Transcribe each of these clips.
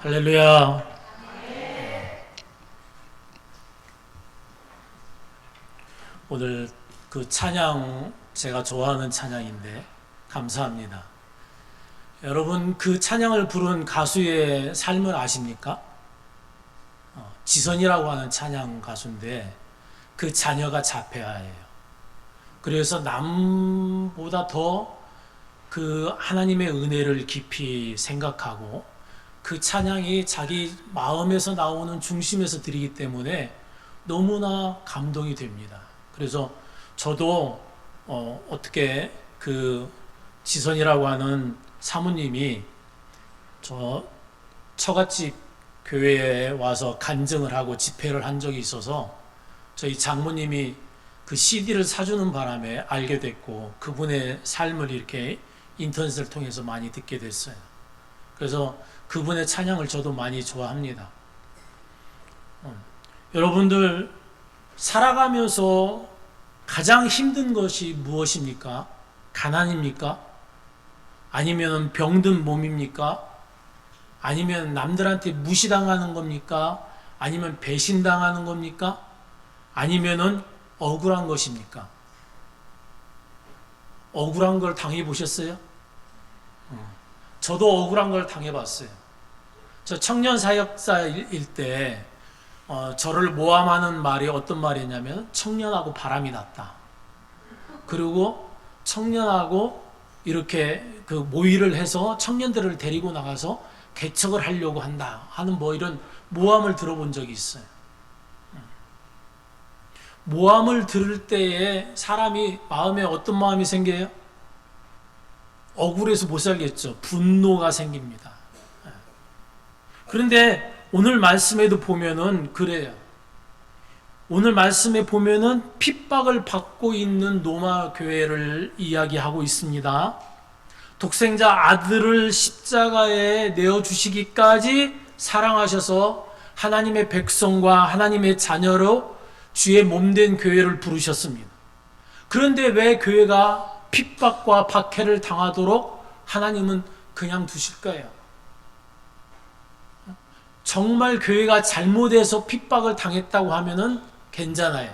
할렐루야. 오늘 그 찬양 제가 좋아하는 찬양인데 감사합니다. 여러분 그 찬양을 부른 가수의 삶을 아십니까? 지선이라고 하는 찬양 가수인데 그 자녀가 자폐아예요. 그래서 남보다 더 그 하나님의 은혜를 깊이 생각하고 그 찬양이 자기 마음에서 나오는 중심에서 드리기 때문에 너무나 감동이 됩니다. 그래서 저도 어떻게 그 지선이라고 하는 사모님이 저 처갓집 교회에 와서 간증을 하고 집회를 한 적이 있어서 저희 장모님이 그 CD를 사주는 바람에 알게 됐고 그분의 삶을 이렇게 인터넷을 통해서 많이 듣게 됐어요. 그래서 그분의 찬양을 저도 많이 좋아합니다. 여러분들 살아가면서 가장 힘든 것이 무엇입니까? 가난입니까? 아니면 병든 몸입니까? 아니면 남들한테 무시당하는 겁니까? 아니면 배신당하는 겁니까? 아니면은 억울한 것입니까? 억울한 걸 당해보셨어요? 저도 억울한 걸 당해봤어요. 저 청년 사역자일 때 저를 모함하는 말이 어떤 말이냐면 청년하고 바람이 났다. 그리고 청년하고 이렇게 그 모의를 해서 청년들을 데리고 나가서 개척을 하려고 한다 하는 뭐 이런 모함을 들어본 적이 있어요. 모함을 들을 때에 사람이 마음에 어떤 마음이 생겨요? 억울해서 못 살겠죠. 분노가 생깁니다. 그런데 오늘 말씀에도 보면은 그래요. 오늘 말씀에 보면은 핍박을 받고 있는 로마 교회를 이야기하고 있습니다. 독생자 아들을 십자가에 내어주시기까지 사랑하셔서 하나님의 백성과 하나님의 자녀로 주의 몸된 교회를 부르셨습니다. 그런데 왜 교회가 핍박과 박해를 당하도록 하나님은 그냥 두실까요? 정말 교회가 잘못해서 핍박을 당했다고 하면은 괜찮아요.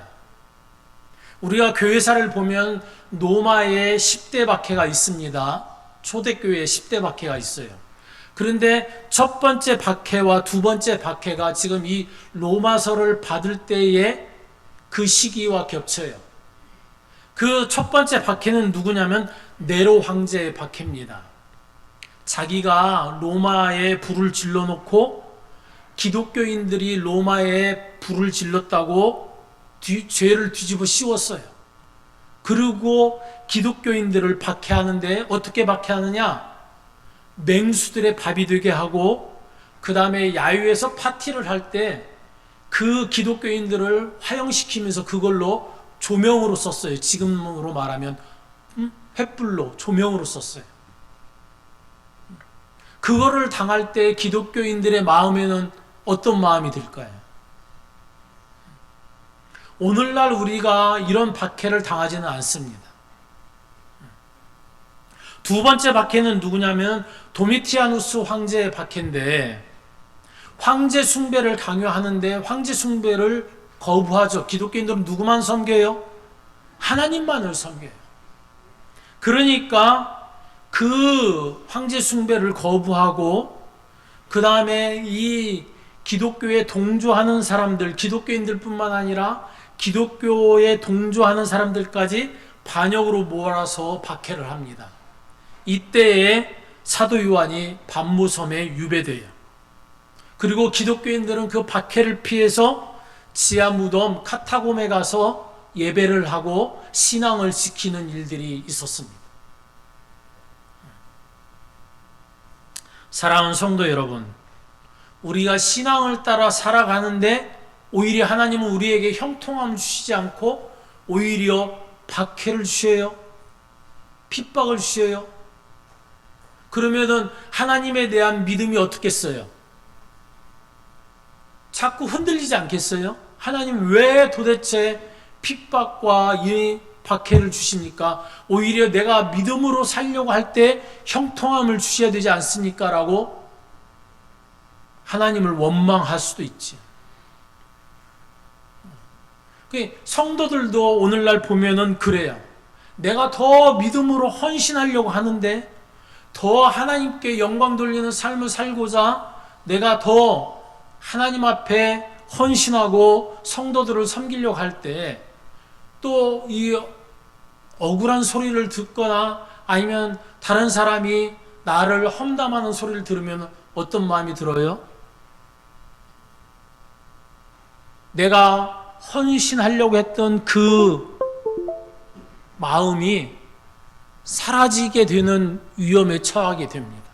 우리가 교회사를 보면 로마에 10대 박해가 있습니다. 초대교회에 10대 박해가 있어요. 그런데 첫 번째 박해와 두 번째 박해가 지금 이 로마서를 받을 때에 그 시기와 겹쳐요. 그 첫 번째 박해는 누구냐면 네로 황제의 박해입니다. 자기가 로마에 불을 질러놓고 기독교인들이 로마에 불을 질렀다고 죄를 뒤집어 씌웠어요. 그리고 기독교인들을 박해하는데 어떻게 박해하느냐? 맹수들의 밥이 되게 하고 그 다음에 야유에서 파티를 할 때 그 기독교인들을 화형시키면서 그걸로 조명으로 썼어요. 지금으로 말하면 횃불로 조명으로 썼어요. 그거를 당할 때 기독교인들의 마음에는 어떤 마음이 들까요? 오늘날 우리가 이런 박해를 당하지는 않습니다. 두 번째 박해는 누구냐면 도미티아누스 황제의 박해인데 황제 숭배를 강요하는데 황제 숭배를 거부하죠. 기독교인들은 누구만 섬겨요? 하나님만을 섬겨요. 그러니까 그 황제 숭배를 거부하고 그 다음에 이 기독교에 동조하는 사람들, 기독교인들뿐만 아니라 기독교에 동조하는 사람들까지 반역으로 몰아서 박해를 합니다. 이때에 사도 요한이 반모섬에 유배돼요. 그리고 기독교인들은 그 박해를 피해서 지하 무덤 카타콤에 가서 예배를 하고 신앙을 지키는 일들이 있었습니다. 사랑하는 성도 여러분, 우리가 신앙을 따라 살아가는데 오히려 하나님은 우리에게 형통함을 주시지 않고 오히려 박해를 주셔요. 핍박을 주셔요. 그러면은 하나님에 대한 믿음이 어떻겠어요? 자꾸 흔들리지 않겠어요? 하나님 왜 도대체 핍박과 이 박해를 주십니까? 오히려 내가 믿음으로 살려고 할 때 형통함을 주셔야 되지 않습니까? 라고 하나님을 원망할 수도 있지. 성도들도 오늘날 보면은 그래요. 내가 더 믿음으로 헌신하려고 하는데, 더 하나님께 영광 돌리는 삶을 살고자 내가 더 하나님 앞에 헌신하고 성도들을 섬기려고 할 때, 또 이 억울한 소리를 듣거나 아니면 다른 사람이 나를 험담하는 소리를 들으면 어떤 마음이 들어요? 내가 헌신하려고 했던 그 마음이 사라지게 되는 위험에 처하게 됩니다.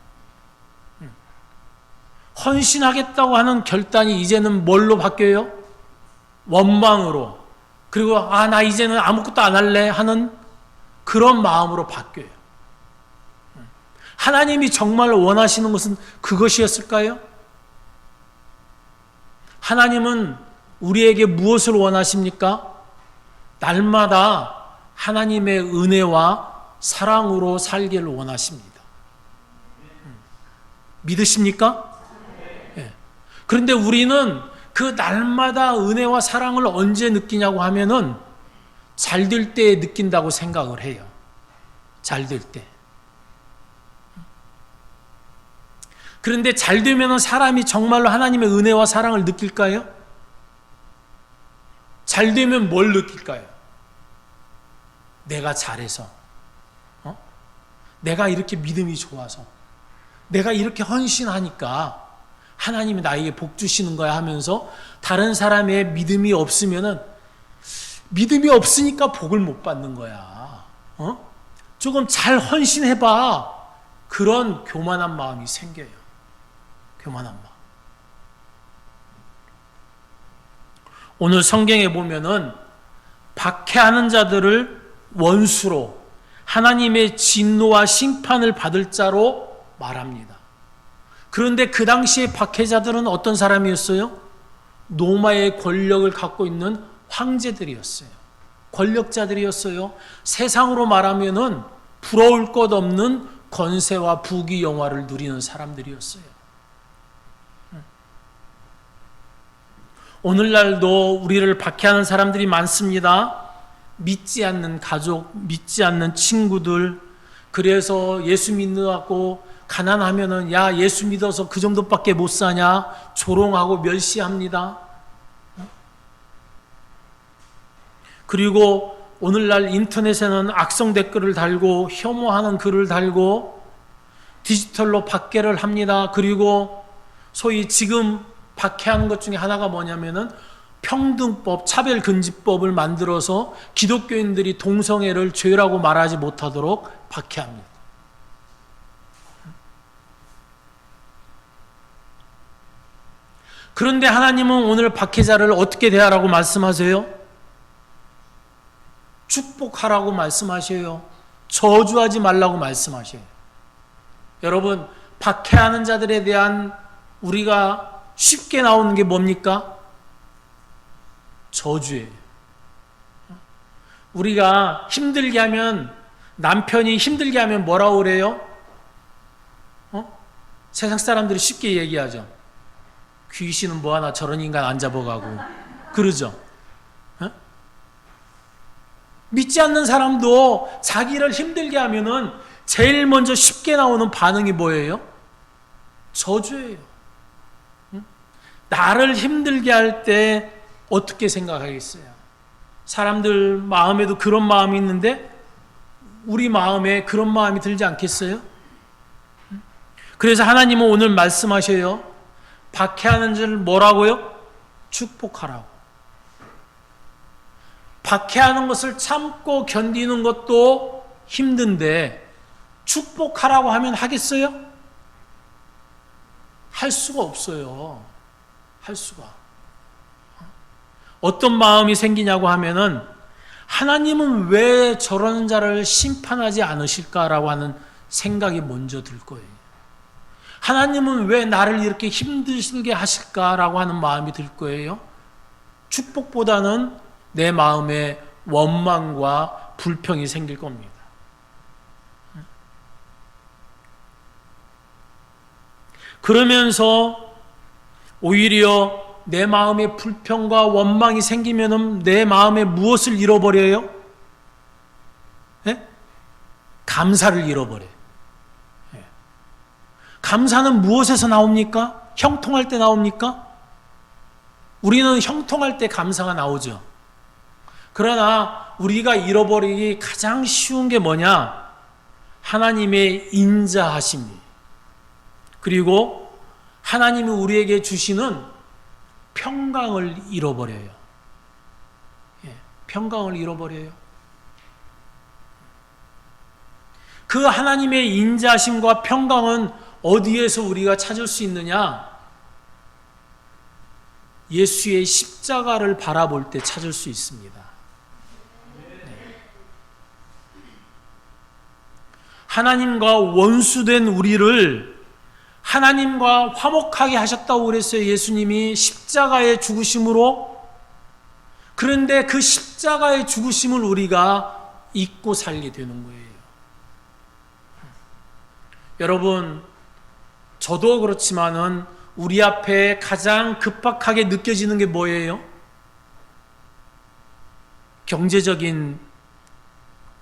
헌신하겠다고 하는 결단이 이제는 뭘로 바뀌어요? 원망으로. 그리고 나 이제는 아무것도 안 할래 하는 그런 마음으로 바뀌어요. 하나님이 정말 원하시는 것은 그것이었을까요? 하나님은 우리에게 무엇을 원하십니까? 날마다 하나님의 은혜와 사랑으로 살기를 원하십니다. 믿으십니까? 네. 그런데 우리는 그 날마다 은혜와 사랑을 언제 느끼냐고 하면은 잘 될 때 느낀다고 생각을 해요. 잘 될 때. 그런데 잘 되면 사람이 정말로 하나님의 은혜와 사랑을 느낄까요? 잘 되면 뭘 느낄까요? 내가 잘해서, 내가 이렇게 믿음이 좋아서, 내가 이렇게 헌신하니까 하나님이 나에게 복 주시는 거야 하면서 다른 사람의 믿음이 없으면은 믿음이 없으니까 복을 못 받는 거야. 조금 잘 헌신해봐. 그런 교만한 마음이 생겨요. 교만한 마음. 오늘 성경에 보면은 박해하는 자들을 원수로 하나님의 진노와 심판을 받을 자로 말합니다. 그런데 그 당시에 박해자들은 어떤 사람이었어요? 로마의 권력을 갖고 있는 황제들이었어요. 권력자들이었어요. 세상으로 말하면은 부러울 것 없는 권세와 부귀 영화를 누리는 사람들이었어요. 오늘날도 우리를 박해하는 사람들이 많습니다. 믿지 않는 가족, 믿지 않는 친구들, 그래서 예수 믿느라고 가난하면은 야 예수 믿어서 그 정도밖에 못 사냐 조롱하고 멸시합니다. 그리고 오늘날 인터넷에는 악성 댓글을 달고 혐오하는 글을 달고 디지털로 박해를 합니다. 그리고 소위 지금 박해하는 것 중에 하나가 뭐냐면은 평등법, 차별금지법을 만들어서 기독교인들이 동성애를 죄라고 말하지 못하도록 박해합니다. 그런데 하나님은 오늘 박해자를 어떻게 대하라고 말씀하세요? 축복하라고 말씀하셔요. 저주하지 말라고 말씀하셔요. 여러분, 박해하는 자들에 대한 우리가 쉽게 나오는 게 뭡니까? 저주예요. 우리가 힘들게 하면, 남편이 힘들게 하면 뭐라고 그래요? 세상 사람들이 쉽게 얘기하죠. 귀신은 뭐하나 저런 인간 안 잡아가고 그러죠. 믿지 않는 사람도 자기를 힘들게 하면은 제일 먼저 쉽게 나오는 반응이 뭐예요? 저주예요. 나를 힘들게 할 때 어떻게 생각하겠어요? 사람들 마음에도 그런 마음이 있는데 우리 마음에 그런 마음이 들지 않겠어요? 그래서 하나님은 오늘 말씀하셔요. 박해하는 자를 뭐라고요? 축복하라고. 박해하는 것을 참고 견디는 것도 힘든데 축복하라고 하면 하겠어요? 할 수가 없어요. 할 수가. 어떤 마음이 생기냐고 하면은 하나님은 왜 저런 자를 심판하지 않으실까라고 하는 생각이 먼저 들 거예요. 하나님은 왜 나를 이렇게 힘들게 하실까라고 하는 마음이 들 거예요. 축복보다는 내 마음에 원망과 불평이 생길 겁니다. 그러면서 오히려 내 마음에 불평과 원망이 생기면은 내 마음에 무엇을 잃어버려요? 예? 감사를 잃어버려요. 예. 감사는 무엇에서 나옵니까? 형통할 때 나옵니까? 우리는 형통할 때 감사가 나오죠. 그러나 우리가 잃어버리기 가장 쉬운 게 뭐냐? 하나님의 인자하심이, 그리고 하나님이 우리에게 주시는 평강을 잃어버려요. 예, 평강을 잃어버려요. 그 하나님의 인자하심과 평강은 어디에서 우리가 찾을 수 있느냐? 예수의 십자가를 바라볼 때 찾을 수 있습니다. 하나님과 원수된 우리를 하나님과 화목하게 하셨다고 그랬어요. 예수님이 십자가의 죽으심으로. 그런데 그 십자가의 죽으심을 우리가 잊고 살게 되는 거예요. 여러분, 저도 그렇지만은 우리 앞에 가장 급박하게 느껴지는 게 뭐예요? 경제적인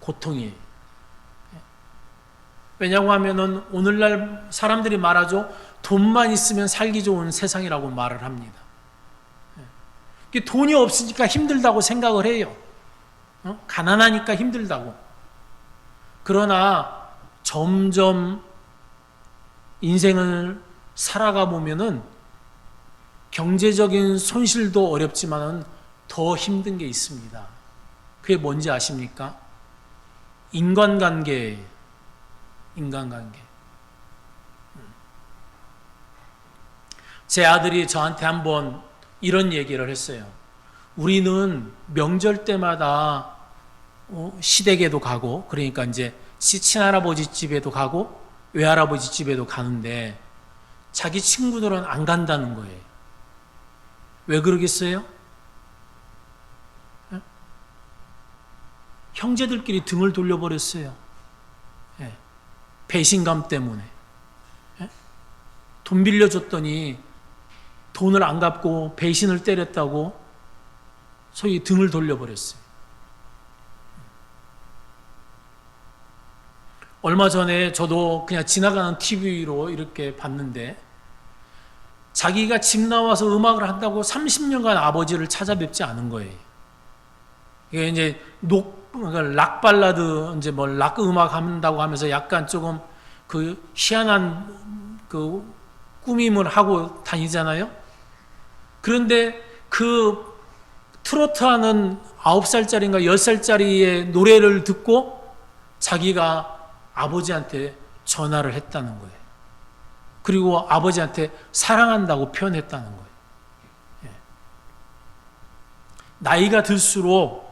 고통이에요. 왜냐고 하면은 오늘날 사람들이 말하죠. 돈만 있으면 살기 좋은 세상이라고 말을 합니다. 돈이 없으니까 힘들다고 생각을 해요. 가난하니까 힘들다고. 그러나 점점 인생을 살아가 보면은 경제적인 손실도 어렵지만은 더 힘든 게 있습니다. 그게 뭔지 아십니까? 인간관계예요. 인간관계. 제 아들이 저한테 한번 이런 얘기를 했어요. 우리는 명절 때마다 시댁에도 가고, 그러니까 이제 친할아버지 집에도 가고 외할아버지 집에도 가는데 자기 친구들은 안 간다는 거예요. 왜 그러겠어요? 형제들끼리 등을 돌려버렸어요. 배신감 때문에. 돈 빌려줬더니 돈을 안 갚고 배신을 때렸다고 소위 등을 돌려버렸어요. 얼마 전에 저도 그냥 지나가는 TV로 이렇게 봤는데 자기가 집 나와서 음악을 한다고 30년간 아버지를 찾아뵙지 않은 거예요. 이게 이제 락 발라드, 이제 뭐 락 음악 한다고 하면서 약간 조금 그 희한한 그 꾸밈을 하고 다니잖아요. 그런데 그 트로트 하는 9살짜리인가 10살짜리의 노래를 듣고 자기가 아버지한테 전화를 했다는 거예요. 그리고 아버지한테 사랑한다고 표현했다는 거예요. 나이가 들수록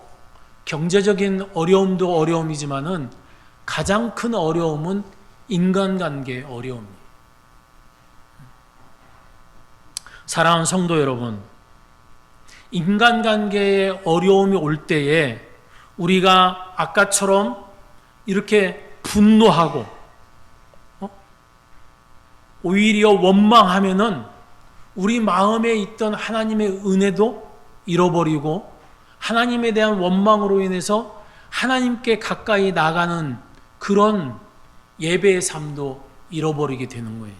경제적인 어려움도 어려움이지만은 가장 큰 어려움은 인간관계의 어려움이에요. 사랑하는 성도 여러분, 인간관계의 어려움이 올 때에 우리가 아까처럼 이렇게 분노하고 오히려 원망하면은 우리 마음에 있던 하나님의 은혜도 잃어버리고 하나님에 대한 원망으로 인해서 하나님께 가까이 나가는 그런 예배의 삶도 잃어버리게 되는 거예요.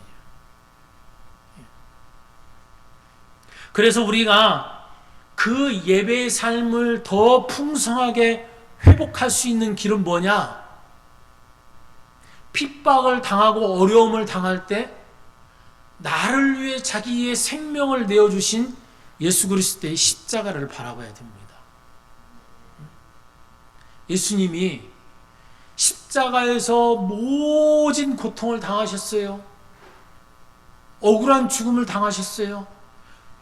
그래서 우리가 그 예배의 삶을 더 풍성하게 회복할 수 있는 길은 뭐냐? 핍박을 당하고 어려움을 당할 때 나를 위해 자기의 생명을 내어주신 예수 그리스도의 십자가를 바라봐야 됩니다. 예수님이 십자가에서 모진 고통을 당하셨어요. 억울한 죽음을 당하셨어요.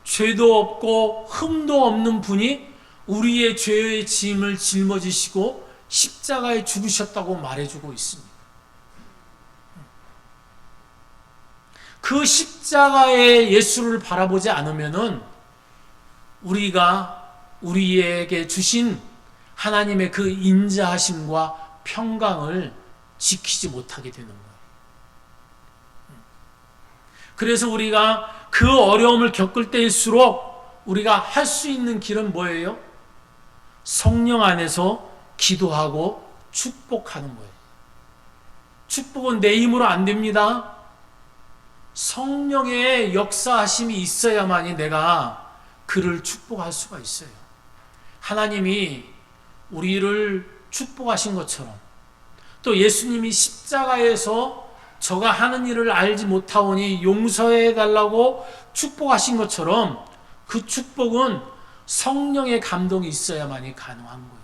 죄도 없고 흠도 없는 분이 우리의 죄의 짐을 짊어지시고 십자가에 죽으셨다고 말해주고 있습니다. 그 십자가의 예수를 바라보지 않으면은 우리가 우리에게 주신 하나님의 그 인자하심과 평강을 지키지 못하게 되는 거예요. 그래서 우리가 그 그 어려움을 겪을 때일수록 우리가 할 수 있는 길은 뭐예요? 성령 안에서 기도하고 축복하는 거예요. 축복은 내 힘으로 안 됩니다. 성령의 역사하심이 있어야만이 내가 그를 축복할 수가 있어요. 하나님이 우리를 축복하신 것처럼, 또 예수님이 십자가에서 저가 하는 일을 알지 못하오니 용서해 달라고 축복하신 것처럼 그 축복은 성령의 감동이 있어야만이 가능한 거예요.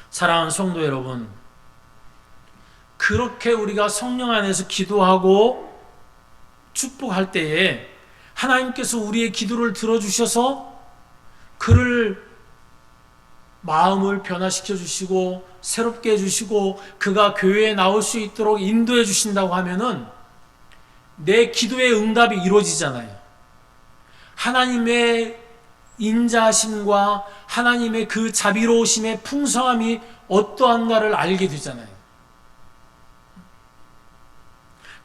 사랑하는 성도 여러분, 그렇게 우리가 성령 안에서 기도하고 축복할 때에 하나님께서 우리의 기도를 들어주셔서 그를 마음을 변화시켜 주시고 새롭게 해주시고 그가 교회에 나올 수 있도록 인도해 주신다고 하면은 내 기도의 응답이 이루어지잖아요. 하나님의 인자하심과 하나님의 그 자비로우심의 풍성함이 어떠한가를 알게 되잖아요.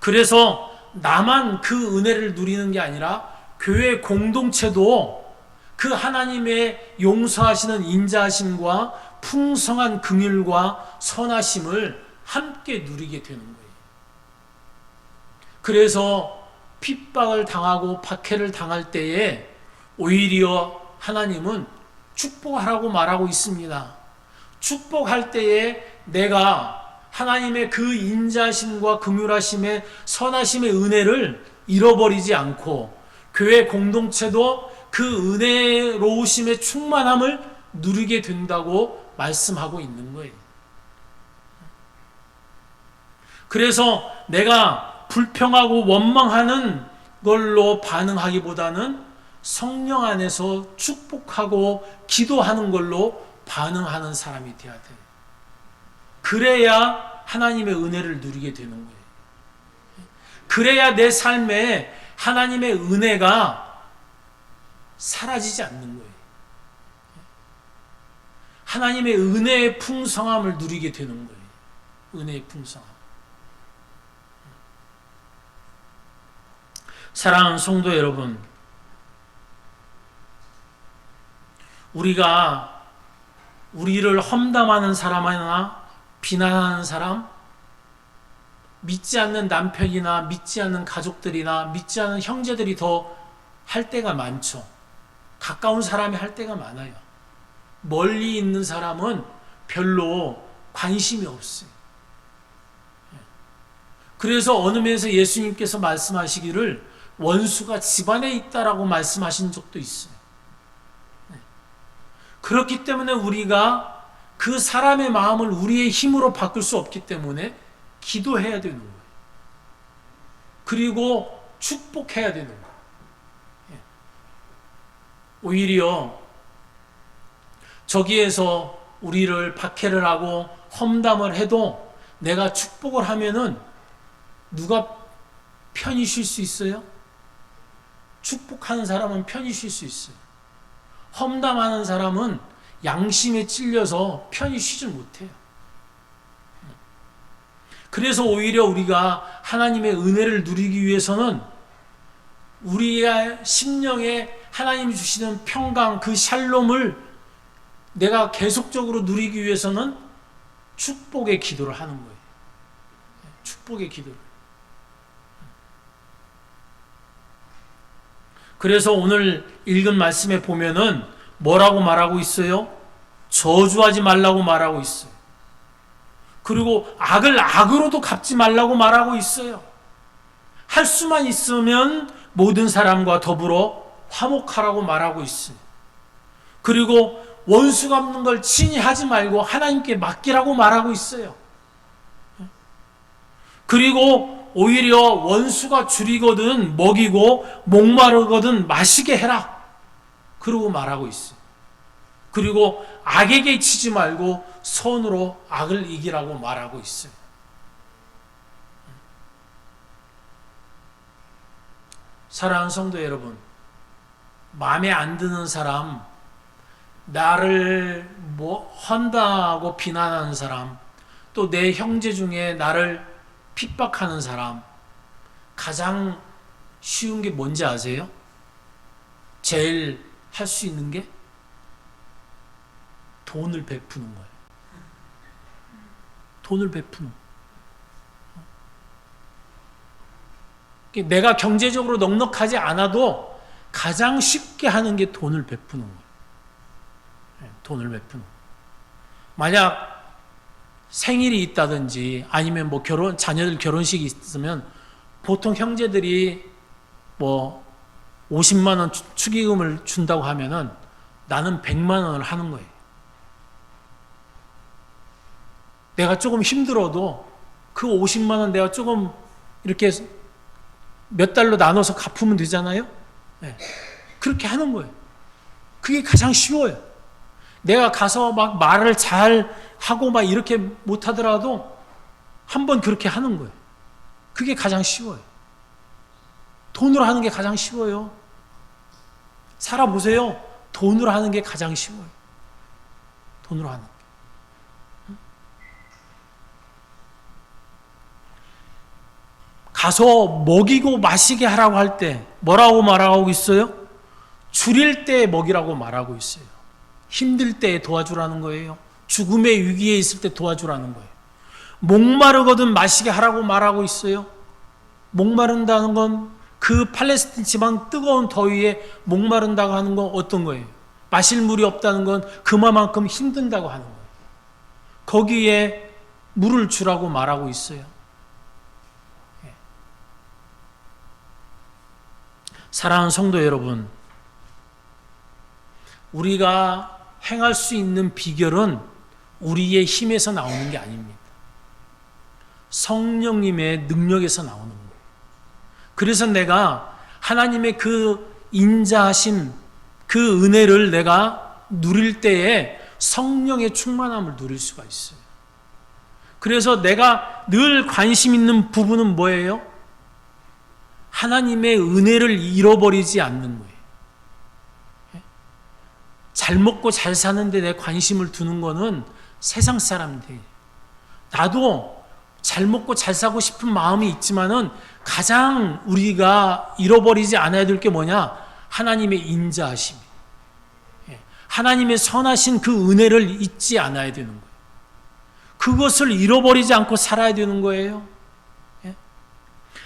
그래서 나만 그 은혜를 누리는 게 아니라 교회 공동체도 그 하나님의 용서하시는 인자하심과 풍성한 긍휼과 선하심을 함께 누리게 되는 거예요. 그래서 핍박을 당하고 박해를 당할 때에 오히려 하나님은 축복하라고 말하고 있습니다. 축복할 때에 내가 하나님의 그 인자심과 긍휼하심의 선하심의 은혜를 잃어버리지 않고 교회 공동체도 그 은혜로우심의 충만함을 누리게 된다고 말씀하고 있는 거예요. 그래서 내가 불평하고 원망하는 걸로 반응하기보다는 성령 안에서 축복하고 기도하는 걸로 반응하는 사람이 되어야 돼요. 그래야 하나님의 은혜를 누리게 되는 거예요. 그래야 내 삶에 하나님의 은혜가 사라지지 않는 거예요. 하나님의 은혜의 풍성함을 누리게 되는 거예요. 은혜의 풍성함. 사랑하는 성도 여러분, 우리가 우리를 험담하는 사람이나 비난하는 사람, 믿지 않는 남편이나 믿지 않는 가족들이나 믿지 않는 형제들이 더 할 때가 많죠. 가까운 사람이 할 때가 많아요. 멀리 있는 사람은 별로 관심이 없어요. 그래서 어느 면에서 예수님께서 말씀하시기를 원수가 집안에 있다라고 말씀하신 적도 있어요. 그렇기 때문에 우리가 그 사람의 마음을 우리의 힘으로 바꿀 수 없기 때문에 기도해야 되는 거예요. 그리고 축복해야 되는 거예요. 오히려 저기에서 우리를 박해를 하고 험담을 해도 내가 축복을 하면은 누가 편히 쉴 수 있어요? 축복하는 사람은 편히 쉴 수 있어요. 험담하는 사람은 양심에 찔려서 편히 쉬질 못해요. 그래서 오히려 우리가 하나님의 은혜를 누리기 위해서는 우리의 심령에 하나님이 주시는 평강, 그 샬롬을 내가 계속적으로 누리기 위해서는 축복의 기도를 하는 거예요. 축복의 기도를. 그래서 오늘 읽은 말씀에 보면은 뭐라고 말하고 있어요? 저주하지 말라고 말하고 있어요. 그리고 악을 악으로도 갚지 말라고 말하고 있어요. 할 수만 있으면 모든 사람과 더불어 화목하라고 말하고 있어요. 그리고 원수 갚는 걸 친히 하지 말고 하나님께 맡기라고 말하고 있어요. 그리고 오히려 원수가 줄이거든 먹이고 목마르거든 마시게 해라. 그러고 말하고 있어요. 그리고 악에게 치지 말고 선으로 악을 이기라고 말하고 있어요. 사랑하는 성도 여러분, 마음에 안 드는 사람, 나를 험담하고 비난하는 사람, 또 내 형제 중에 나를 핍박하는 사람, 가장 쉬운 게 뭔지 아세요? 제일 할 수 있는 게 돈을 베푸는 거예요. 돈을 베푸는 거예요. 내가 경제적으로 넉넉하지 않아도 가장 쉽게 하는 게 돈을 베푸는 거예요. 돈을 베푸는 거예요. 만약 생일이 있다든지 아니면 뭐 자녀들 결혼식이 있으면 보통 형제들이 뭐 50만 원 축의금을 준다고 하면은 나는 100만 원을 하는 거예요. 내가 조금 힘들어도 그 50만 원 내가 조금 이렇게 몇 달로 나눠서 갚으면 되잖아요. 네. 그렇게 하는 거예요. 그게 가장 쉬워요. 내가 가서 막 말을 잘 하고 막 이렇게 못하더라도 한번 그렇게 하는 거예요. 그게 가장 쉬워요. 돈으로 하는 게 가장 쉬워요. 살아보세요. 돈으로 하는 게 가장 쉬워요. 돈으로 하는 게. 가서 먹이고 마시게 하라고 할 때 뭐라고 말하고 있어요? 줄일 때 먹이라고 말하고 있어요. 힘들 때 도와주라는 거예요. 죽음의 위기에 있을 때 도와주라는 거예요. 목마르거든 마시게 하라고 말하고 있어요. 목마른다는 건 그 팔레스틴 지방 뜨거운 더위에 목마른다고 하는 건 어떤 거예요? 마실 물이 없다는 건 그만큼 힘든다고 하는 거예요. 거기에 물을 주라고 말하고 있어요. 사랑하는 성도 여러분, 우리가 행할 수 있는 비결은 우리의 힘에서 나오는 게 아닙니다. 성령님의 능력에서 나오는 거예요. 그래서 내가 하나님의 그 인자하심, 그 은혜를 내가 누릴 때에 성령의 충만함을 누릴 수가 있어요. 그래서 내가 늘 관심 있는 부분은 뭐예요? 하나님의 은혜를 잃어버리지 않는 거예요. 잘 먹고 잘 사는데 내 관심을 두는 거는 세상 사람들. 나도 잘 먹고 잘 사고 싶은 마음이 있지만은 가장 우리가 잃어버리지 않아야 될 게 뭐냐? 하나님의 인자하심. 하나님의 선하신 그 은혜를 잊지 않아야 되는 거예요. 그것을 잃어버리지 않고 살아야 되는 거예요.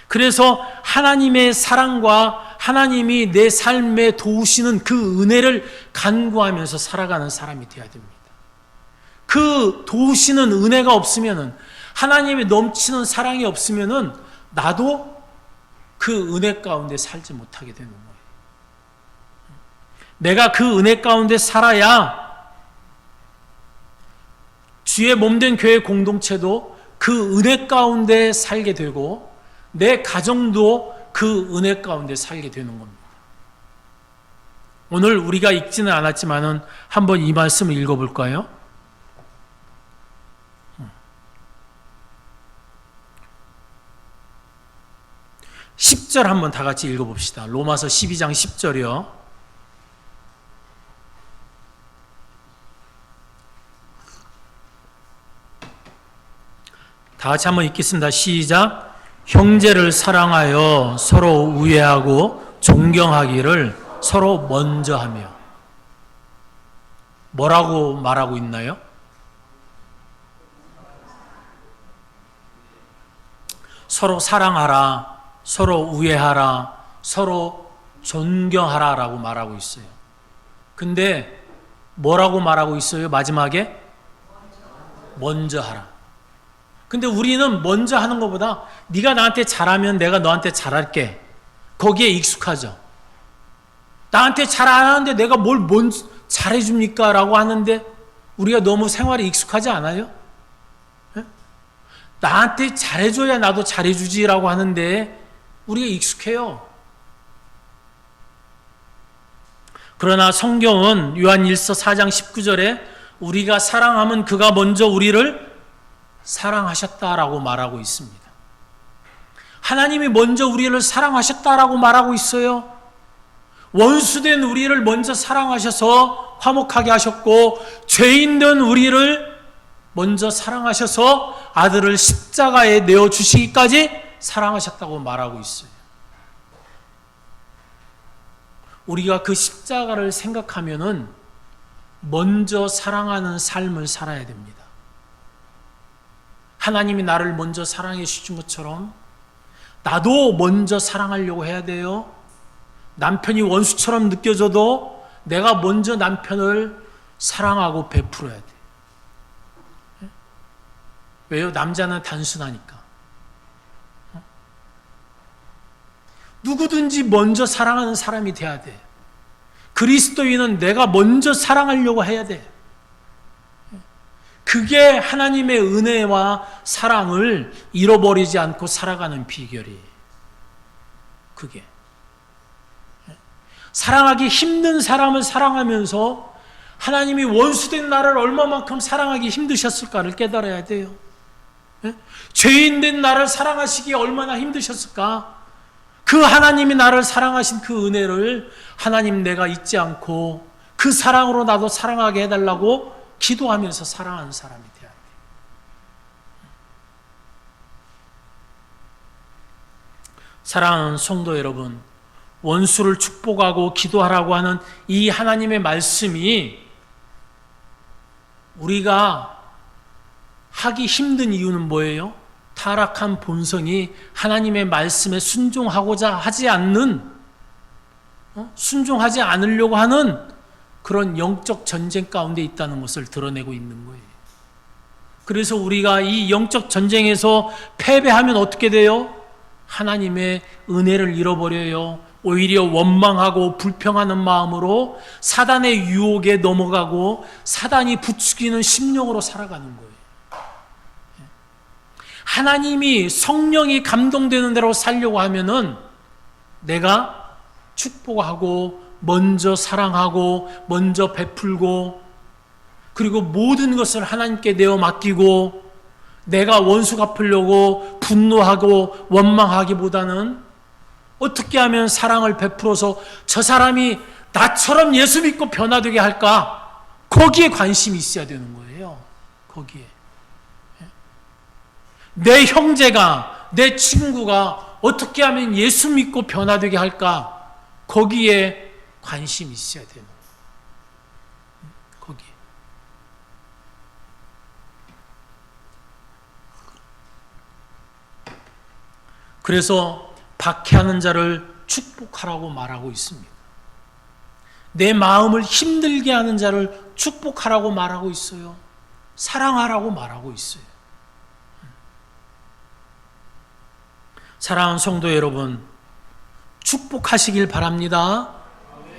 그래서 하나님의 사랑과 하나님이 내 삶에 도우시는 그 은혜를 간구하면서 살아가는 사람이 되어야 됩니다. 그 도우시는 은혜가 없으면은, 하나님의 넘치는 사랑이 없으면은 나도 그 은혜 가운데 살지 못하게 되는 거예요. 내가 그 은혜 가운데 살아야 주의 몸된 교회 공동체도 그 은혜 가운데 살게 되고 내 가정도 그 은혜 가운데 살게 되는 겁니다. 오늘 우리가 읽지는 않았지만은 한번 이 말씀을 읽어볼까요? 10절 한번 다 같이 읽어봅시다. 로마서 12장 10절이요. 다 같이 한번 읽겠습니다. 시작. 형제를 사랑하여 서로 우애하고 존경하기를 서로 먼저 하며. 뭐라고 말하고 있나요? 서로 사랑하라, 서로 우애하라, 서로 존경하라 라고 말하고 있어요. 근데 뭐라고 말하고 있어요? 마지막에? 먼저 하라. 근데 우리는 먼저 하는 것보다 네가 나한테 잘하면 내가 너한테 잘할게. 거기에 익숙하죠. 나한테 잘 안 하는데 내가 뭘 먼저 잘해줍니까? 라고 하는데 우리가 너무 생활에 익숙하지 않아요? 나한테 잘해줘야 나도 잘해주지라고 하는데 우리가 익숙해요. 그러나 성경은 요한일서 4장 19절에 우리가 사랑하면 그가 먼저 우리를 사랑하셨다라고 말하고 있습니다. 하나님이 먼저 우리를 사랑하셨다라고 말하고 있어요. 원수된 우리를 먼저 사랑하셔서 화목하게 하셨고 죄인된 우리를 먼저 사랑하셔서 아들을 십자가에 내어주시기까지 사랑하셨다고 말하고 있어요. 우리가 그 십자가를 생각하면은 먼저 사랑하는 삶을 살아야 됩니다. 하나님이 나를 먼저 사랑해 주신 것처럼 나도 먼저 사랑하려고 해야 돼요. 남편이 원수처럼 느껴져도 내가 먼저 남편을 사랑하고 베풀어야 돼. 왜요? 남자는 단순하니까. 누구든지 먼저 사랑하는 사람이 돼야 돼. 그리스도인은 내가 먼저 사랑하려고 해야 돼. 그게 하나님의 은혜와 사랑을 잃어버리지 않고 살아가는 비결이에요. 그게. 사랑하기 힘든 사람을 사랑하면서 하나님이 원수된 나를 얼마만큼 사랑하기 힘드셨을까를 깨달아야 돼요. 죄인된 나를 사랑하시기에 얼마나 힘드셨을까? 그 하나님이 나를 사랑하신 그 은혜를 하나님 내가 잊지 않고 그 사랑으로 나도 사랑하게 해달라고 기도하면서 사랑하는 사람이 돼야 돼. 사랑하는 성도 여러분, 원수를 축복하고 기도하라고 하는 이 하나님의 말씀이 우리가 하기 힘든 이유는 뭐예요? 타락한 본성이 하나님의 말씀에 순종하고자 하지 않는, 순종하지 않으려고 하는 그런 영적 전쟁 가운데 있다는 것을 드러내고 있는 거예요. 그래서 우리가 이 영적 전쟁에서 패배하면 어떻게 돼요? 하나님의 은혜를 잃어버려요. 오히려 원망하고 불평하는 마음으로 사단의 유혹에 넘어가고 사단이 부추기는 심령으로 살아가는 거예요. 하나님이 성령이 감동되는 대로 살려고 하면은 내가 축복하고 먼저 사랑하고 먼저 베풀고 그리고 모든 것을 하나님께 내어 맡기고 내가 원수 갚으려고 분노하고 원망하기보다는 어떻게 하면 사랑을 베풀어서 저 사람이 나처럼 예수 믿고 변화되게 할까? 거기에 관심이 있어야 되는 거예요. 거기에. 내 형제가, 내 친구가 어떻게 하면 예수 믿고 변화되게 할까? 거기에 관심이 있어야 되는 거예요. 거기에. 그래서 박해하는 자를 축복하라고 말하고 있습니다. 내 마음을 힘들게 하는 자를 축복하라고 말하고 있어요. 사랑하라고 말하고 있어요. 사랑하는 성도 여러분, 축복하시길 바랍니다.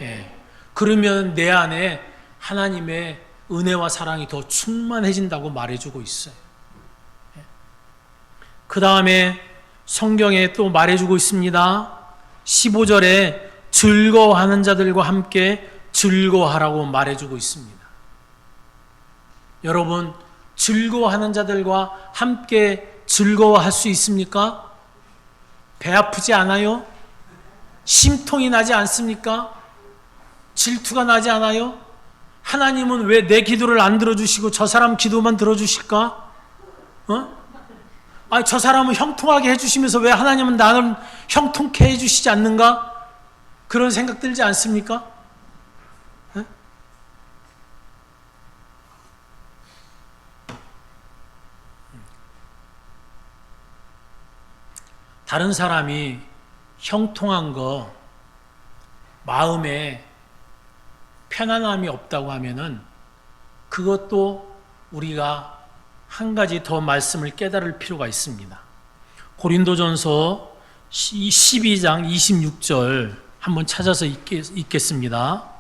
예. 그러면 내 안에 하나님의 은혜와 사랑이 더 충만해진다고 말해주고 있어요. 예. 그 다음에 성경에 또 말해주고 있습니다. 15절에 즐거워하는 자들과 함께 즐거워하라고 말해주고 있습니다. 여러분, 즐거워하는 자들과 함께 즐거워할 수 있습니까? 배 아프지 않아요? 심통이 나지 않습니까? 질투가 나지 않아요? 하나님은 왜 내 기도를 안 들어주시고 저 사람 기도만 들어주실까? 저 사람은 형통하게 해주시면서 왜 하나님은 나를 형통케 해주시지 않는가? 그런 생각 들지 않습니까? 다른 사람이 형통한 거 마음에 편안함이 없다고 하면은 그것도 우리가 한 가지 더 말씀을 깨달을 필요가 있습니다. 고린도전서 12장 26절 한번 찾아서 읽겠습니다.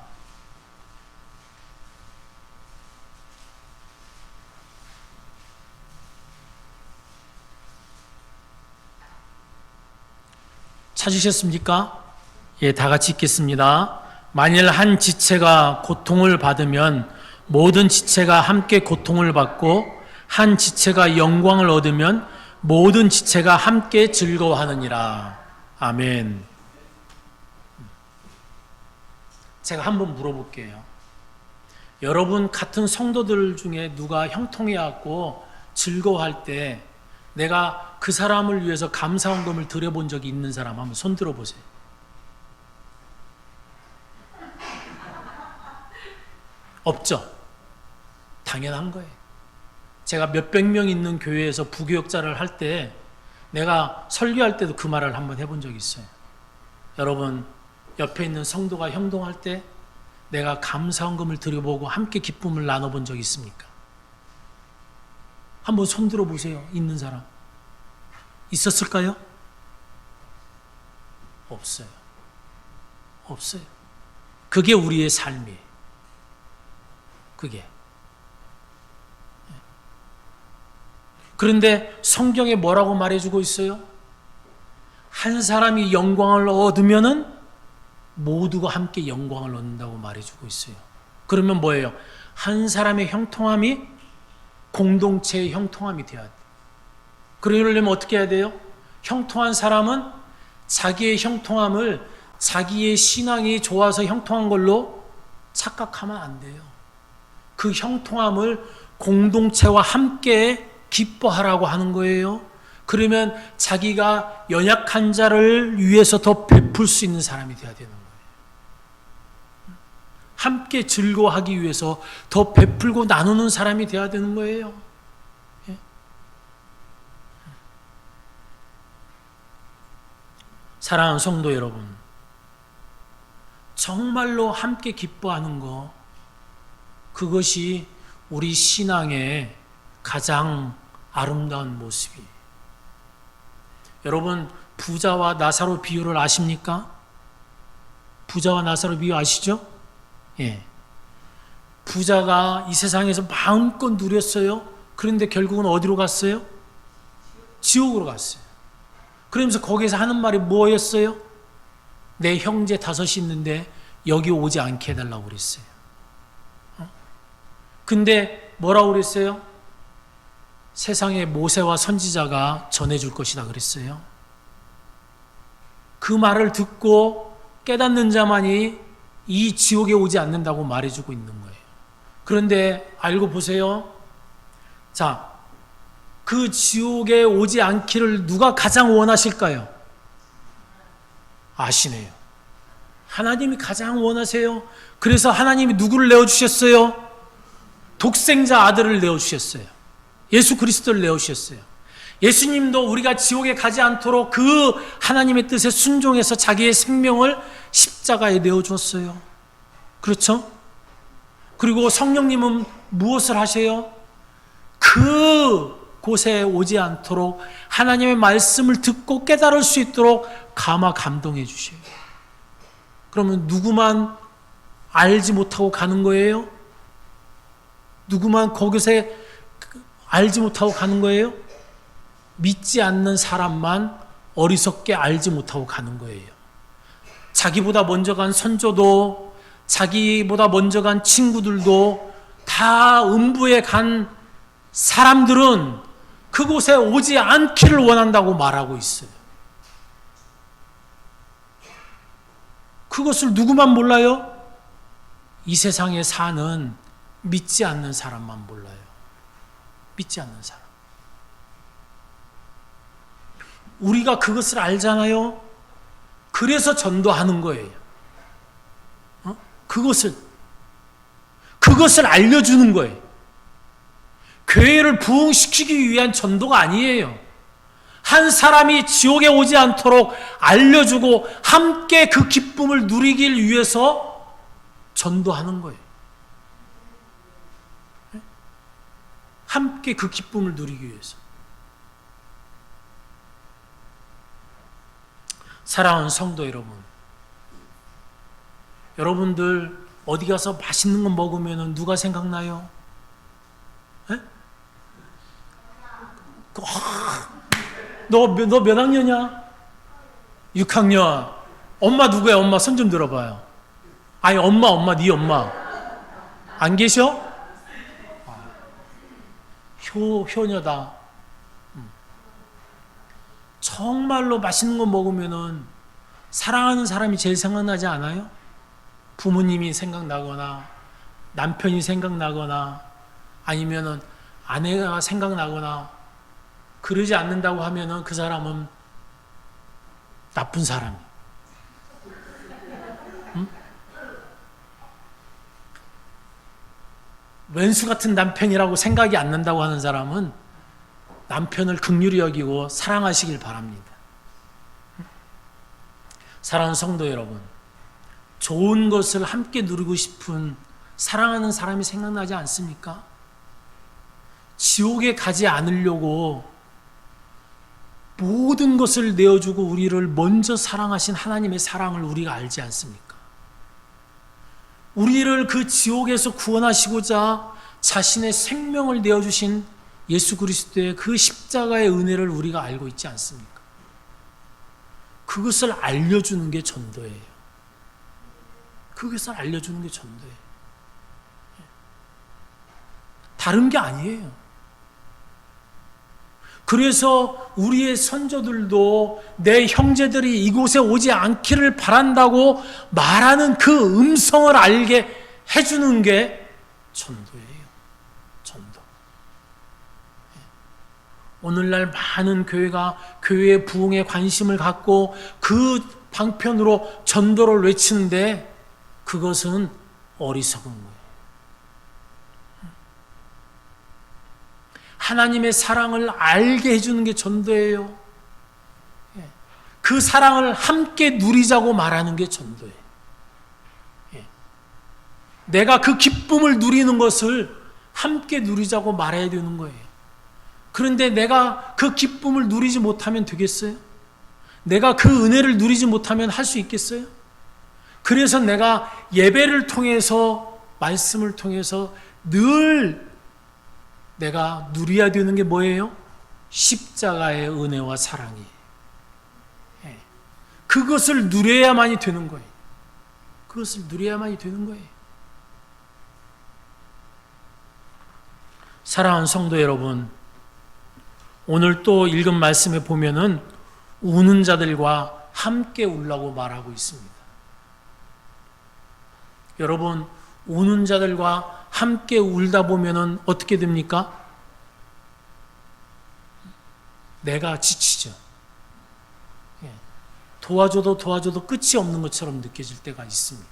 찾으셨습니까? 예, 다 같이 읽겠습니다. 만일 한 지체가 고통을 받으면 모든 지체가 함께 고통을 받고 한 지체가 영광을 얻으면 모든 지체가 함께 즐거워하느니라. 아멘. 제가 한번 물어볼게요. 여러분 같은 성도들 중에 누가 형통해갖고 즐거워할 때 내가 그 사람을 위해서 감사헌금을 드려본 적이 있는 사람 한번 손 들어보세요. 없죠? 당연한 거예요. 제가 몇백 명 있는 교회에서 부교역자를 할 때 내가 설교할 때도 그 말을 한번 해본 적이 있어요. 여러분, 옆에 있는 성도가 형통할 때 내가 감사헌금을 드려보고 함께 기쁨을 나눠본 적이 있습니까? 한번 손 들어보세요. 있는 사람. 있었을까요? 없어요. 없어요. 그게 우리의 삶이에요. 그게. 그런데 성경에 뭐라고 말해주고 있어요? 한 사람이 영광을 얻으면은 모두가 함께 영광을 얻는다고 말해주고 있어요. 그러면 뭐예요? 한 사람의 형통함이 공동체의 형통함이 되어야 돼요. 그러려면 어떻게 해야 돼요? 형통한 사람은 자기의 형통함을 자기의 신앙이 좋아서 형통한 걸로 착각하면 안 돼요. 그 형통함을 공동체와 함께 기뻐하라고 하는 거예요. 그러면 자기가 연약한 자를 위해서 더 베풀 수 있는 사람이 되어야 되는 거예요. 함께 즐거워하기 위해서 더 베풀고 나누는 사람이 되어야 되는 거예요. 예? 사랑하는 성도 여러분, 정말로 함께 기뻐하는 거, 그것이 우리 신앙의 가장 아름다운 모습이에요. 여러분, 부자와 나사로 비유를 아십니까? 부자와 나사로 비유 아시죠? 예. 부자가 이 세상에서 마음껏 누렸어요. 그런데 결국은 어디로 갔어요? 지옥으로 갔어요. 그러면서 거기에서 하는 말이 뭐였어요? 내 형제 5이 있는데 여기 오지 않게 해달라고 그랬어요. 근데 뭐라고 그랬어요? 세상에 모세와 선지자가 전해줄 것이다 그랬어요. 그 말을 듣고 깨닫는 자만이 이 지옥에 오지 않는다고 말해주고 있는 거예요. 그런데 알고 보세요. 자, 그 지옥에 오지 않기를 누가 가장 원하실까요? 아시네요. 하나님이 가장 원하세요. 그래서 하나님이 누구를 내어주셨어요? 독생자 아들을 내어주셨어요. 예수 그리스도를 내어주셨어요. 예수님도 우리가 지옥에 가지 않도록 그 하나님의 뜻에 순종해서 자기의 생명을 십자가에 내어주었어요. 그렇죠? 그리고 성령님은 무엇을 하세요? 그 곳에 오지 않도록 하나님의 말씀을 듣고 깨달을 수 있도록 감화 감동해 주셔요. 그러면 누구만 알지 못하고 가는 거예요? 누구만 거기서 알지 못하고 가는 거예요? 믿지 않는 사람만 어리석게 알지 못하고 가는 거예요. 자기보다 먼저 간 선조도, 자기보다 먼저 간 친구들도 다 음부에 간 사람들은 그곳에 오지 않기를 원한다고 말하고 있어요. 그것을 누구만 몰라요? 이 세상에 사는 믿지 않는 사람만 몰라요. 믿지 않는 사람. 우리가 그것을 알잖아요. 그래서 전도하는 거예요. 그것을 알려주는 거예요. 교회를 부흥시키기 위한 전도가 아니에요. 한 사람이 지옥에 오지 않도록 알려주고 함께 그 기쁨을 누리길 위해서 전도하는 거예요. 함께 그 기쁨을 누리기 위해서. 사랑하는 성도 여러분, 여러분들 어디 가서 맛있는 거 먹으면 누가 생각나요? 너 몇 학년이야? 6학년. 엄마 누구야? 엄마 손 좀 들어봐요. 아니 엄마 네 엄마 안 계셔? 효녀다. 정말로 맛있는 거 먹으면은 사랑하는 사람이 제일 생각나지 않아요? 부모님이 생각나거나 남편이 생각나거나 아니면은 아내가 생각나거나 그러지 않는다고 하면은 그 사람은 나쁜 사람이에요. 응? 왼수 같은 남편이라고 생각이 안 난다고 하는 사람은 남편을 긍휼히 여기고 사랑하시길 바랍니다. 사랑하는 성도 여러분, 좋은 것을 함께 누리고 싶은 사랑하는 사람이 생각나지 않습니까? 지옥에 가지 않으려고 모든 것을 내어주고 우리를 먼저 사랑하신 하나님의 사랑을 우리가 알지 않습니까? 우리를 그 지옥에서 구원하시고자 자신의 생명을 내어주신 예수 그리스도의 그 십자가의 은혜를 우리가 알고 있지 않습니까? 그것을 알려주는 게 전도예요. 그것을 알려주는 게 전도예요. 다른 게 아니에요. 그래서 우리의 선조들도 내 형제들이 이곳에 오지 않기를 바란다고 말하는 그 음성을 알게 해주는 게 전도예요. 전도. 오늘날 많은 교회가 교회의 부흥에 관심을 갖고 그 방편으로 전도를 외치는데 그것은 어리석은 거예요. 하나님의 사랑을 알게 해주는 게 전도예요. 그 사랑을 함께 누리자고 말하는 게 전도예요. 내가 그 기쁨을 누리는 것을 함께 누리자고 말해야 되는 거예요. 그런데 내가 그 기쁨을 누리지 못하면 되겠어요? 내가 그 은혜를 누리지 못하면 할 수 있겠어요? 그래서 내가 예배를 통해서, 말씀을 통해서 늘 내가 누려야 되는 게 뭐예요? 십자가의 은혜와 사랑이에요. 그것을 누려야만이 되는 거예요. 그것을 누려야만이 되는 거예요. 사랑하는 성도 여러분, 오늘 또 읽은 말씀에 보면은 우는 자들과 함께 울라고 말하고 있습니다. 여러분, 우는 자들과 함께 울다 보면은 어떻게 됩니까? 내가 지치죠. 도와줘도 끝이 없는 것처럼 느껴질 때가 있습니다.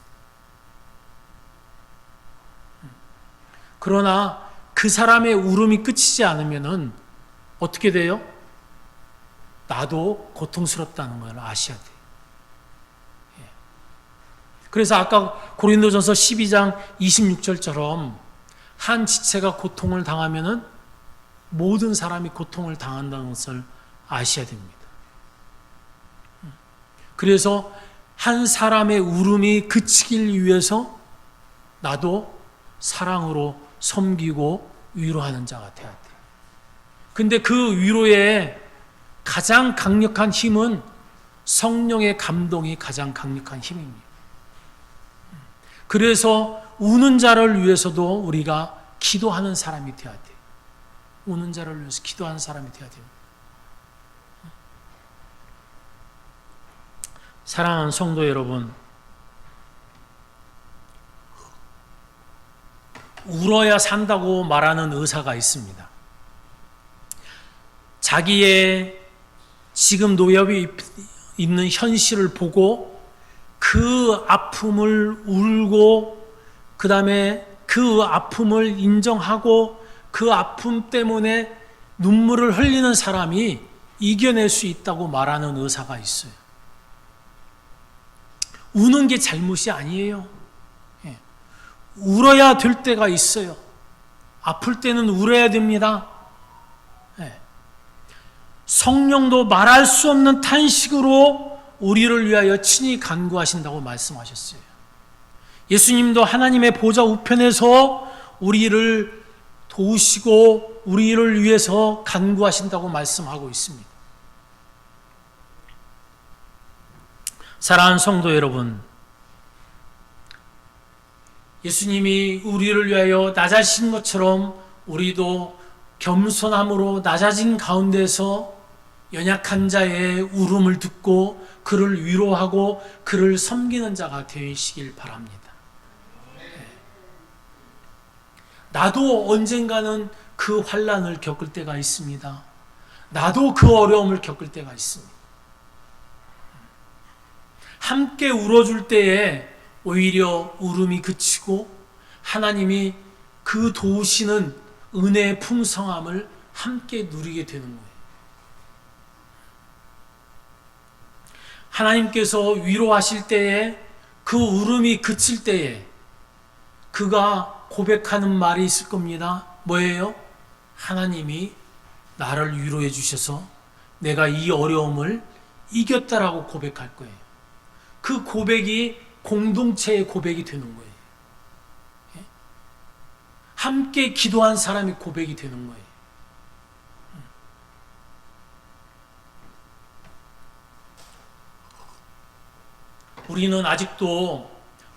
그러나 그 사람의 울음이 끝이지 않으면은 어떻게 돼요? 나도 고통스럽다는 걸 아셔야 돼요. 그래서 아까 고린도전서 12장 26절처럼 한 지체가 고통을 당하면은 모든 사람이 고통을 당한다는 것을 아셔야 됩니다. 그래서 한 사람의 울음이 그치길 위해서 나도 사랑으로 섬기고 위로하는 자가 되어야 돼요. 근데 그 위로의 가장 강력한 힘은 성령의 감동이 가장 강력한 힘입니다. 그래서 우는 자를 위해서도 우리가 기도하는 사람이 되어야 돼요. 우는 자를 위해서 기도하는 사람이 되어야 됩니다. 사랑하는 성도 여러분, 울어야 산다고 말하는 의사가 있습니다. 자기의 지금 노엽이 있는 현실을 보고 그 아픔을 울고 그 다음에 그 아픔을 인정하고 그 아픔 때문에 눈물을 흘리는 사람이 이겨낼 수 있다고 말하는 의사가 있어요. 우는 게 잘못이 아니에요. 울어야 될 때가 있어요. 아플 때는 울어야 됩니다. 성령도 말할 수 없는 탄식으로 우리를 위하여 친히 간구하신다고 말씀하셨어요. 예수님도 하나님의 보좌 우편에서 우리를 도우시고 우리를 위해서 간구하신다고 말씀하고 있습니다. 사랑하는 성도 여러분, 예수님이 우리를 위하여 낮아진 것처럼 우리도 겸손함으로 낮아진 가운데서 연약한 자의 울음을 듣고 그를 위로하고 그를 섬기는 자가 되시길 바랍니다. 나도 언젠가는 그 환난을 겪을 때가 있습니다. 나도 그 어려움을 겪을 때가 있습니다. 함께 울어줄 때에 오히려 울음이 그치고 하나님이 그 도우시는 은혜의 풍성함을 함께 누리게 되는 거예요. 하나님께서 위로하실 때에 그 울음이 그칠 때에 그가 고백하는 말이 있을 겁니다. 뭐예요? 하나님이 나를 위로해 주셔서 내가 이 어려움을 이겼다라고 고백할 거예요. 그 고백이 공동체의 고백이 되는 거예요. 함께 기도한 사람이 고백이 되는 거예요. 우리는 아직도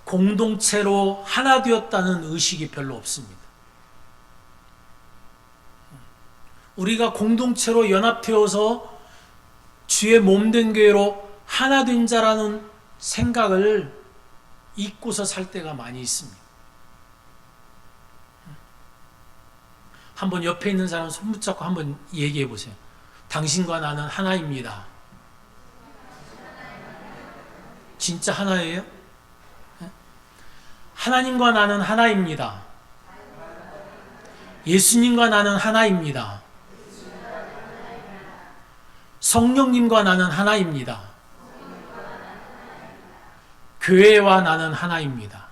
공동체로 하나 되었다는 의식이 별로 없습니다. 우리가 공동체로 연합되어서 주의 몸된 교회로 하나 된 자라는 생각을 잊고서 살 때가 많이 있습니다. 한번 옆에 있는 사람 손 붙잡고 한번 얘기해 보세요. 당신과 나는 하나입니다. 진짜 하나예요? 하나님과 나는 하나입니다. 예수님과 나는 하나입니다. 성령님과 나는 하나입니다. 교회와 나는 하나입니다.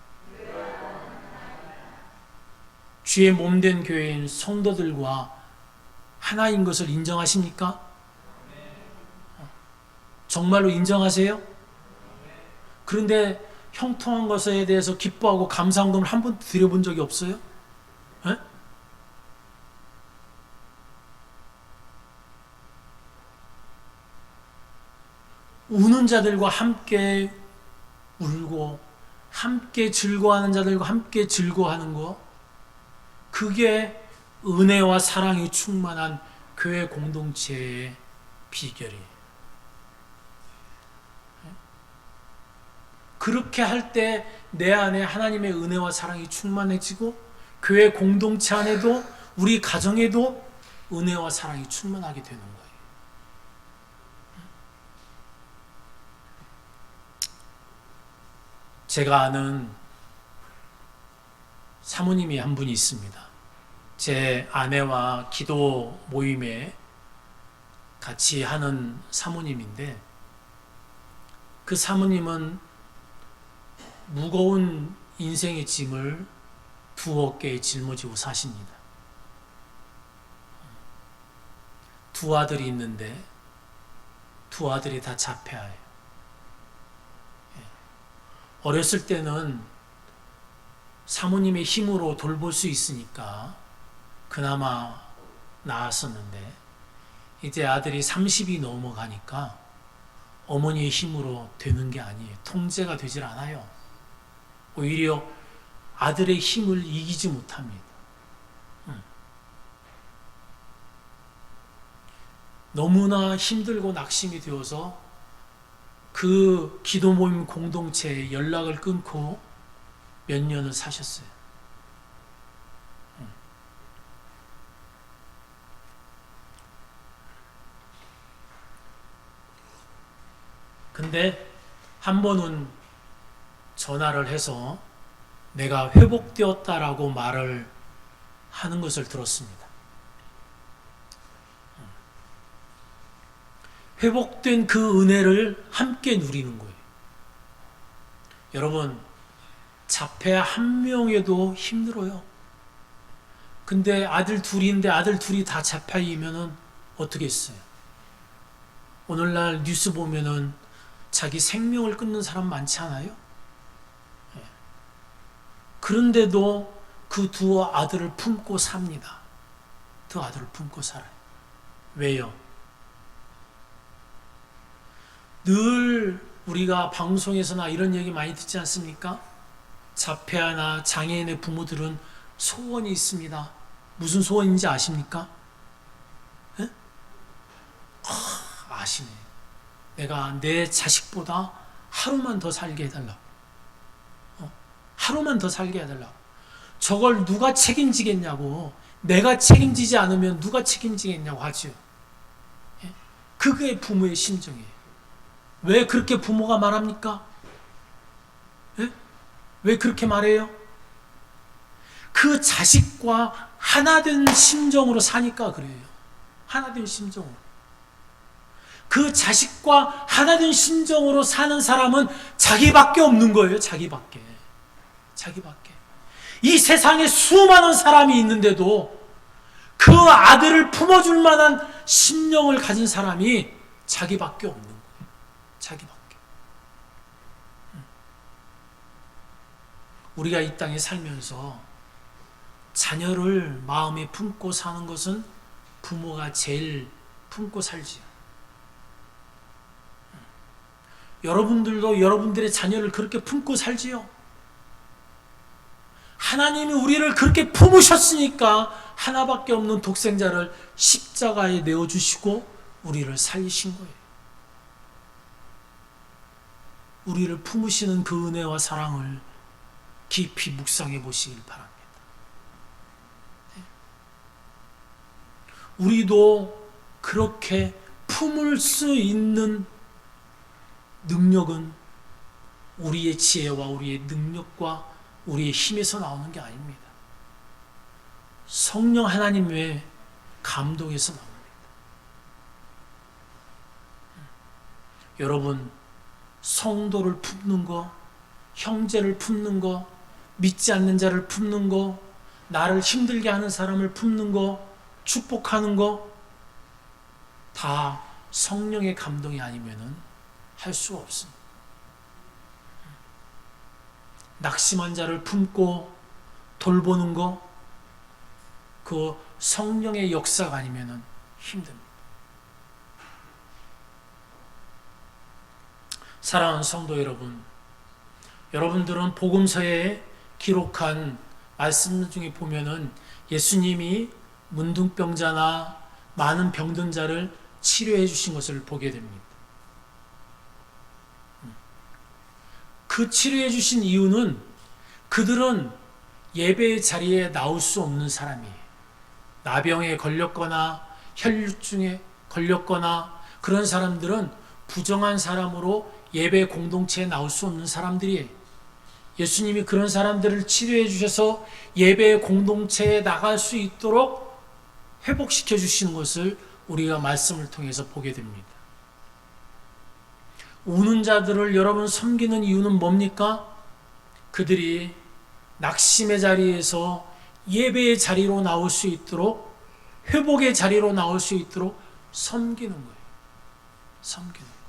주의 몸된 교회인 성도들과 하나인 것을 인정하십니까? 정말로 인정하세요? 그런데 형통한 것에 대해서 기뻐하고 감사함을 한 번도 드려본 적이 없어요? 에? 우는 자들과 함께 울고 함께 즐거워하는 자들과 함께 즐거워하는 것, 그게 은혜와 사랑이 충만한 교회 공동체의 비결이에요. 그렇게 할 때 내 안에 하나님의 은혜와 사랑이 충만해지고 교회 공동체 안에도 우리 가정에도 은혜와 사랑이 충만하게 되는 거예요. 제가 아는 사모님이 한 분이 있습니다. 제 아내와 기도 모임에 같이 하는 사모님인데, 그 사모님은 무거운 인생의 짐을 두 어깨에 짊어지고 사십니다. 두 아들이 있는데 두 아들이 다 자폐아예요. 어렸을 때는 사모님의 힘으로 돌볼 수 있으니까 그나마 나았었는데, 이제 아들이 30이 넘어가니까 어머니의 힘으로 되는 게 아니에요. 통제가 되질 않아요. 오히려 아들의 힘을 이기지 못합니다. 너무나 힘들고 낙심이 되어서 그 기도 모임 공동체에 연락을 끊고 몇 년을 사셨어요. 근데 한 번은 전화를 해서 내가 회복되었다라고 말을 하는 것을 들었습니다. 회복된 그 은혜를 함께 누리는 거예요. 여러분, 자폐 한 명에도 힘들어요. 근데 아들 둘인데 아들 둘이 다 자폐이면은 어떻게 했어요? 오늘날 뉴스 보면은 자기 생명을 끊는 사람 많지 않아요? 그런데도 그 두 아들을 품고 삽니다. 두 아들을 품고 살아요. 왜요? 늘 우리가 방송에서나 이런 얘기 많이 듣지 않습니까? 자폐아나 장애인의 부모들은 소원이 있습니다. 무슨 소원인지 아십니까? 에? 아시네. 내가 내 자식보다 하루만 더 살게 해달라. 하루만 더 살게 해달라고. 저걸 누가 책임지겠냐고. 내가 책임지지 않으면 누가 책임지겠냐고 하죠. 그게 부모의 심정이에요. 왜 그렇게 부모가 말합니까? 예? 왜 그렇게 말해요? 그 자식과 하나된 심정으로 사니까 그래요. 하나된 심정으로. 그 자식과 하나된 심정으로 사는 사람은 자기밖에 없는 거예요. 자기밖에. 이 세상에 수많은 사람이 있는데도 그 아들을 품어줄 만한 심령을 가진 사람이 자기밖에 없는 거예요. 자기밖에. 우리가 이 땅에 살면서 자녀를 마음에 품고 사는 것은 부모가 제일 품고 살지요. 여러분들도 여러분들의 자녀를 그렇게 품고 살지요. 하나님이 우리를 그렇게 품으셨으니까 하나밖에 없는 독생자를 십자가에 내어주시고 우리를 살리신 거예요. 우리를 품으시는 그 은혜와 사랑을 깊이 묵상해 보시길 바랍니다. 우리도 그렇게 품을 수 있는 능력은 우리의 지혜와 우리의 능력과 우리의 힘에서 나오는 게 아닙니다. 성령 하나님의 감동에서 나옵니다. 여러분, 성도를 품는 거, 형제를 품는 거, 믿지 않는 자를 품는 거, 나를 힘들게 하는 사람을 품는 거, 축복하는 거, 다 성령의 감동이 아니면은 할 수가 없습니다. 낙심한 자를 품고 돌보는 거, 그 성령의 역사가 아니면은 힘듭니다. 사랑하는 성도 여러분, 여러분들은 복음서에 기록한 말씀 중에 보면은 예수님이 문둥병자나 많은 병든 자를 치료해 주신 것을 보게 됩니다. 그 치료해 주신 이유는 그들은 예배의 자리에 나올 수 없는 사람이에요. 나병에 걸렸거나 혈류증에 걸렸거나 그런 사람들은 부정한 사람으로 예배 공동체에 나올 수 없는 사람들이에요. 예수님이 그런 사람들을 치료해 주셔서 예배 공동체에 나갈 수 있도록 회복시켜 주시는 것을 우리가 말씀을 통해서 보게 됩니다. 우는 자들을 여러분 섬기는 이유는 뭡니까? 그들이 낙심의 자리에서 예배의 자리로 나올 수 있도록, 회복의 자리로 나올 수 있도록 섬기는 거예요. 섬기는 거예요.